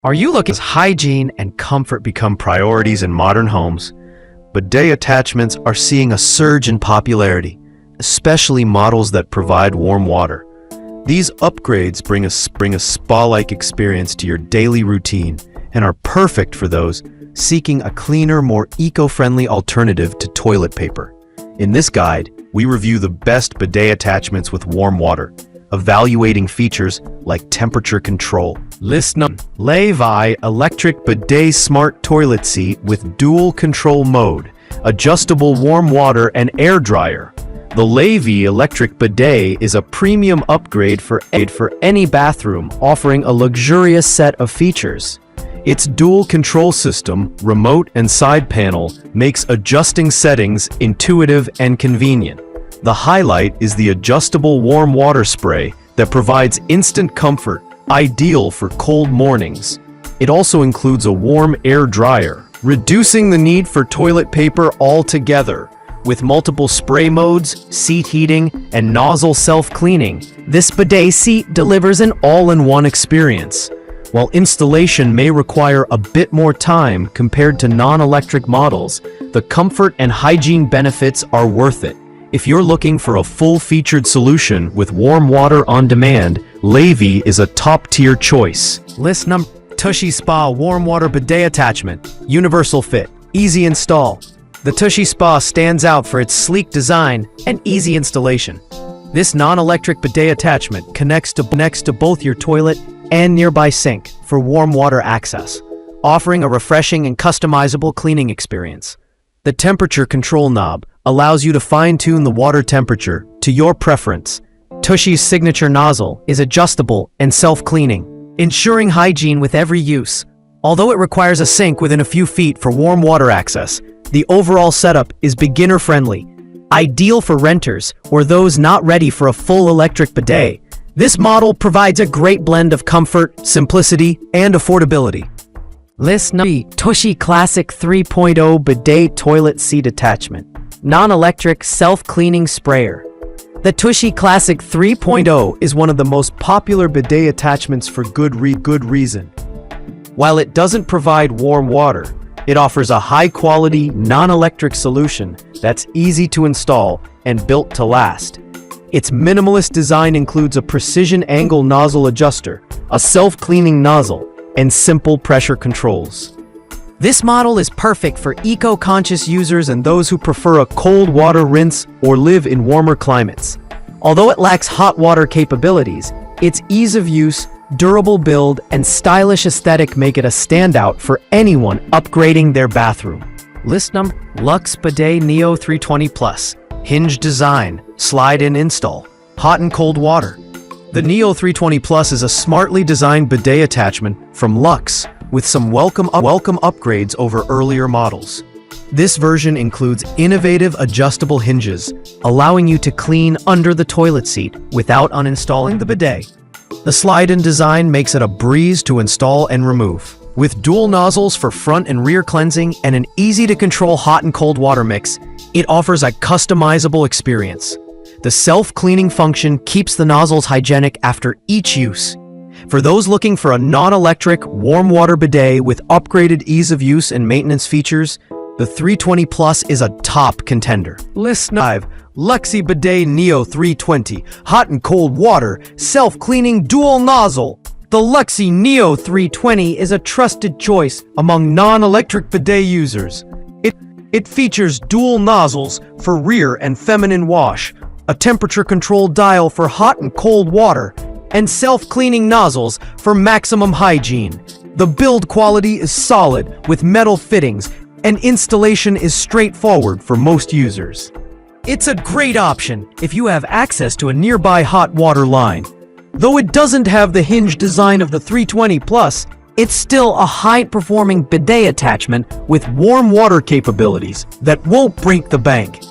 Are you looking as hygiene and comfort become priorities in modern homes? Bidet attachments are seeing a surge in popularity, especially models that provide warm water. These upgrades bring a spa-like experience to your daily routine and are perfect for those seeking a cleaner, more eco-friendly alternative to toilet paper. In this guide, we review the best bidet attachments with warm water, evaluating features like temperature control. List num. LEIVI Electric Bidet Smart Toilet Seat with Dual Control Mode, Adjustable Warm Water and Air Dryer. The LEIVI Electric Bidet is a premium upgrade for any bathroom, offering a luxurious set of features. Its dual control system, remote and side panel, makes adjusting settings intuitive and convenient. The highlight is the adjustable warm water spray that provides instant comfort, ideal for cold mornings. It also includes a warm air dryer, reducing the need for toilet paper altogether. With multiple spray modes, seat heating, and nozzle self-cleaning, this bidet seat delivers an all-in-one experience. While installation may require a bit more time compared to non-electric models, the comfort and hygiene benefits are worth it. If you're looking for a full-featured solution with warm water on demand, LEIVI is a top-tier choice. List num. Tushy Spa Warm Water Bidet Attachment. Universal fit. Easy install. The Tushy Spa stands out for its sleek design and easy installation. This non-electric bidet attachment connects to both your toilet and nearby sink for warm water access, offering a refreshing and customizable cleaning experience. The temperature control knob allows you to fine-tune the water temperature to your preference. Tushy's signature nozzle is adjustable and self-cleaning, ensuring hygiene with every use. Although it requires a sink within a few feet for warm water access, the overall setup is beginner-friendly, ideal for renters or those not ready for a full electric bidet. This model provides a great blend of comfort, simplicity, and affordability. List num. Tushy Classic 3.0 Bidet Toilet Seat Attachment. Non-electric self-cleaning sprayer. The Tushy Classic 3.0 is one of the most popular bidet attachments for good reason. While it doesn't provide warm water, it offers a high-quality, non-electric solution that's easy to install and built to last. Its minimalist design includes a precision angle nozzle adjuster, a self-cleaning nozzle, and simple pressure controls. This model is perfect for eco-conscious users and those who prefer a cold water rinse or live in warmer climates. Although it lacks hot water capabilities, its ease of use, durable build, and stylish aesthetic make it a standout for anyone upgrading their bathroom. List num. Luxe Bidet Neo 320 Plus. Hinge design, slide-in install, hot and cold water. The Neo 320 Plus is a smartly designed bidet attachment from Luxe with some welcome upgrades over earlier models. This version includes innovative adjustable hinges, allowing you to clean under the toilet seat without uninstalling the bidet. The slide-in design makes it a breeze to install and remove. With dual nozzles for front and rear cleansing and an easy-to-control hot and cold water mix, it offers a customizable experience. The self-cleaning function keeps the nozzles hygienic after each use. For those looking for a non-electric, warm water bidet with upgraded ease of use and maintenance features, the 320 Plus is a top contender. List num. Luxe Bidet Neo 320 Hot and cold water, self-cleaning dual nozzle. The Luxe Neo 320 is a trusted choice among non-electric bidet users. It features dual nozzles for rear and feminine wash, a temperature control dial for hot and cold water, and self-cleaning nozzles for maximum hygiene. The build quality is solid with metal fittings, and installation is straightforward for most users. It's a great option if you have access to a nearby hot water line. Though it doesn't have the hinge design of the 320 Plus, it's still a high-performing bidet attachment with warm water capabilities that won't break the bank.